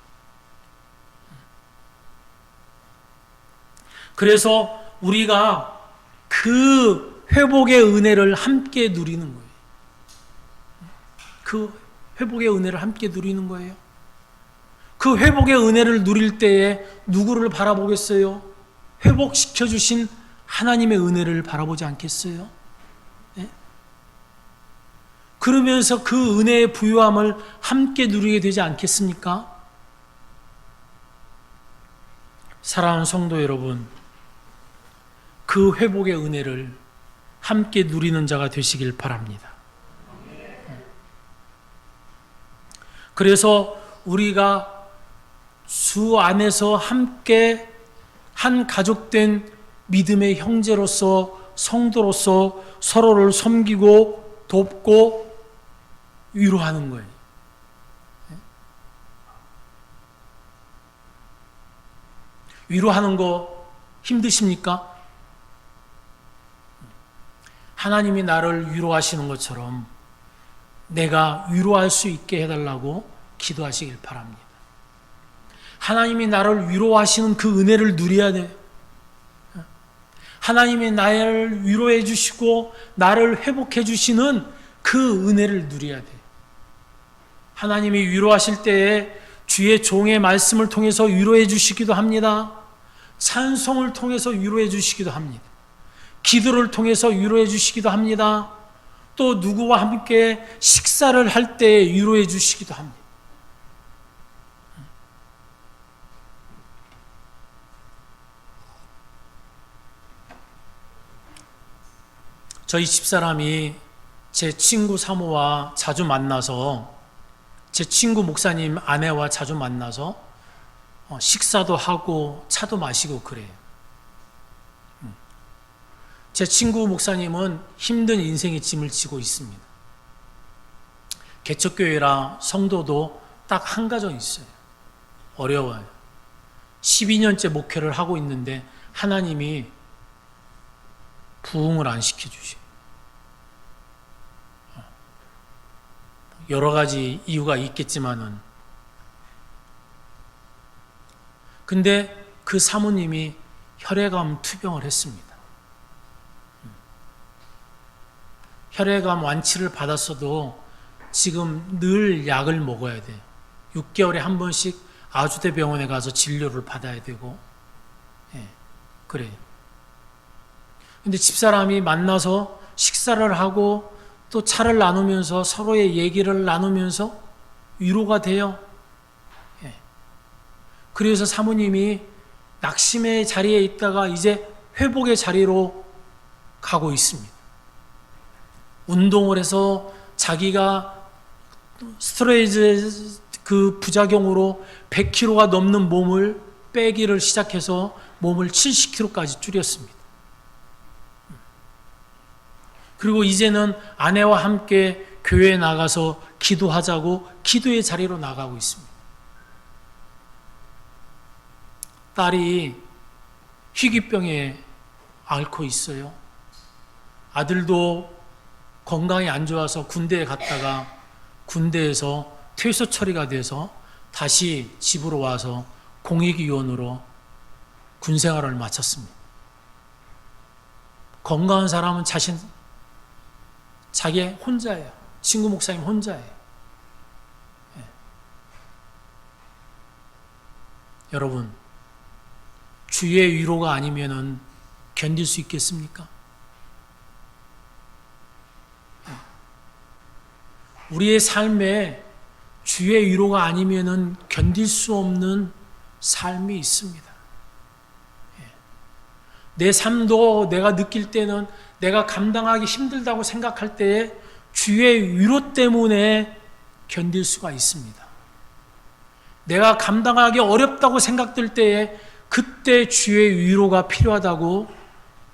그래서 우리가 그 회복의 은혜를 함께 누리는 거예요. 그 회복의 은혜를 함께 누리는 거예요. 그 회복의 은혜를 누릴 때에 누구를 바라보겠어요? 회복시켜 주신 하나님의 은혜를 바라보지 않겠어요? 네? 그러면서 그 은혜의 부유함을 함께 누리게 되지 않겠습니까? 사랑하는 성도 여러분, 그 회복의 은혜를 함께 누리는 자가 되시길 바랍니다. 그래서 우리가 주 안에서 함께 한 가족된 믿음의 형제로서 성도로서 서로를 섬기고 돕고 위로하는 거예요. 위로하는 거 힘드십니까? 하나님이 나를 위로하시는 것처럼 내가 위로할 수 있게 해달라고 기도하시길 바랍니다. 하나님이 나를 위로하시는 그 은혜를 누려야 돼요. 하나님이 나를 위로해 주시고 나를 회복해 주시는 그 은혜를 누려야 돼요. 하나님이 위로하실 때에 주의 종의 말씀을 통해서 위로해 주시기도 합니다. 찬송을 통해서 위로해 주시기도 합니다. 기도를 통해서 위로해 주시기도 합니다. 또 누구와 함께 식사를 할 때 위로해 주시기도 합니다. 저희 집사람이 제 친구 사모와 자주 만나서 제 친구 목사님 아내와 자주 만나서 식사도 하고 차도 마시고 그래요. 제 친구 목사님은 힘든 인생의 짐을 지고 있습니다. 개척교회라 성도도 딱 한 가정 있어요. 어려워요. 12년째 목회를 하고 있는데 하나님이 부흥을 안 시켜주셔요. 여러 가지 이유가 있겠지만은, 근데 그 사모님이 혈액암 투병을 했습니다. 혈액암 완치를 받았어도 지금 늘 약을 먹어야 돼요. 6개월에 한 번씩 아주대 병원에 가서 진료를 받아야 되고, 그래요. 근데 집사람이 만나서 식사를 하고 또 차를 나누면서 서로의 얘기를 나누면서 위로가 돼요. 그래서 사모님이 낙심의 자리에 있다가 이제 회복의 자리로 가고 있습니다. 운동을 해서 자기가 스테로이드 그 부작용으로 100kg가 넘는 몸을 빼기를 시작해서 몸을 70kg까지 줄였습니다. 그리고 이제는 아내와 함께 교회에 나가서 기도하자고 기도의 자리로 나가고 있습니다. 딸이 희귀병에 앓고 있어요. 아들도 건강이 안 좋아서 군대에 갔다가 군대에서 퇴소 처리가 돼서 다시 집으로 와서 공익위원으로 군생활을 마쳤습니다. 건강한 사람은 자기 혼자예요. 친구 목사님 혼자예요. 여러분, 주의 위로가 아니면은 견딜 수 있겠습니까? 우리의 삶에 주의 위로가 아니면은 견딜 수 없는 삶이 있습니다. 내 삶도 내가 느낄 때는 내가 감당하기 힘들다고 생각할 때에 주의 위로 때문에 견딜 수가 있습니다. 내가 감당하기 어렵다고 생각될 때에 그때 주의 위로가 필요하다고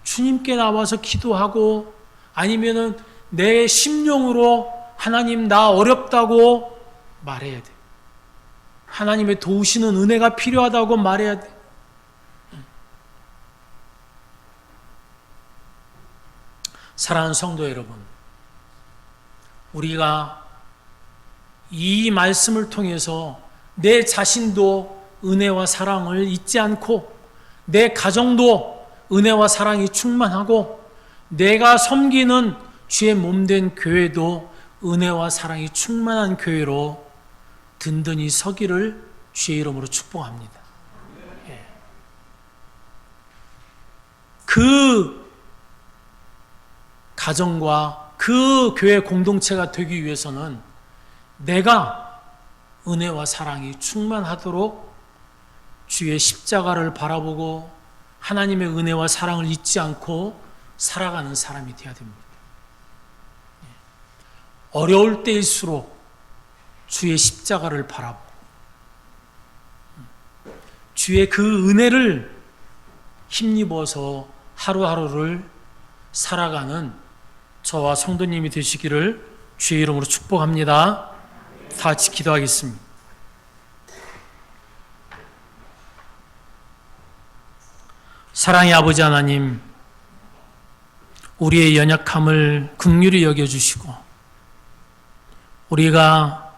주님께 나와서 기도하고, 아니면은 내 심령으로 하나님 나 어렵다고 말해야 돼. 하나님의 도우시는 은혜가 필요하다고 말해야 돼. 사랑하는 성도 여러분, 우리가 이 말씀을 통해서 내 자신도 은혜와 사랑을 잊지 않고, 내 가정도 은혜와 사랑이 충만하고, 내가 섬기는 주의 몸된 교회도 은혜와 사랑이 충만한 교회로 든든히 서기를 주의 이름으로 축복합니다. 그 가정과 그 교회 공동체가 되기 위해서는 내가 은혜와 사랑이 충만하도록 주의 십자가를 바라보고 하나님의 은혜와 사랑을 잊지 않고 살아가는 사람이 되어야 됩니다. 어려울 때일수록 주의 십자가를 바라보고 주의 그 은혜를 힘입어서 하루하루를 살아가는 저와 성도님이 되시기를 주의 이름으로 축복합니다. 다 같이 기도하겠습니다. 사랑의 아버지 하나님, 우리의 연약함을 긍휼히 여겨주시고, 우리가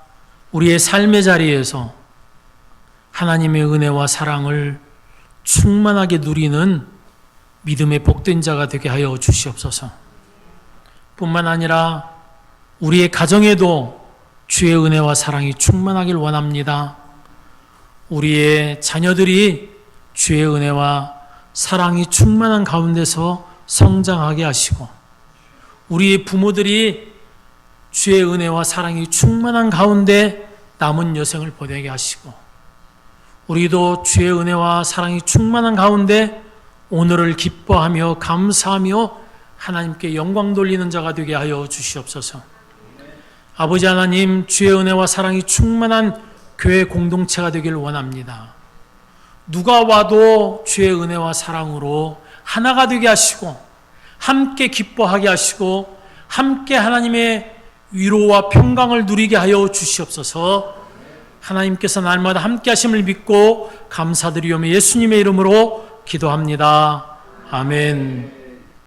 우리의 삶의 자리에서 하나님의 은혜와 사랑을 충만하게 누리는 믿음의 복된 자가 되게 하여 주시옵소서. 뿐만 아니라 우리의 가정에도 주의 은혜와 사랑이 충만하길 원합니다. 우리의 자녀들이 주의 은혜와 사랑이 충만한 가운데서 성장하게 하시고, 우리의 부모들이 주의 은혜와 사랑이 충만한 가운데 남은 여생을 보내게 하시고, 우리도 주의 은혜와 사랑이 충만한 가운데 오늘을 기뻐하며 감사하며 하나님께 영광 돌리는 자가 되게 하여 주시옵소서. 아버지 하나님, 주의 은혜와 사랑이 충만한 교회 공동체가 되길 원합니다. 누가 와도 주의 은혜와 사랑으로 하나가 되게 하시고 함께 기뻐하게 하시고 함께 하나님의 위로와 평강을 누리게 하여 주시옵소서. 하나님께서 날마다 함께 하심을 믿고 감사드리오며 예수님의 이름으로 기도합니다. 아멘.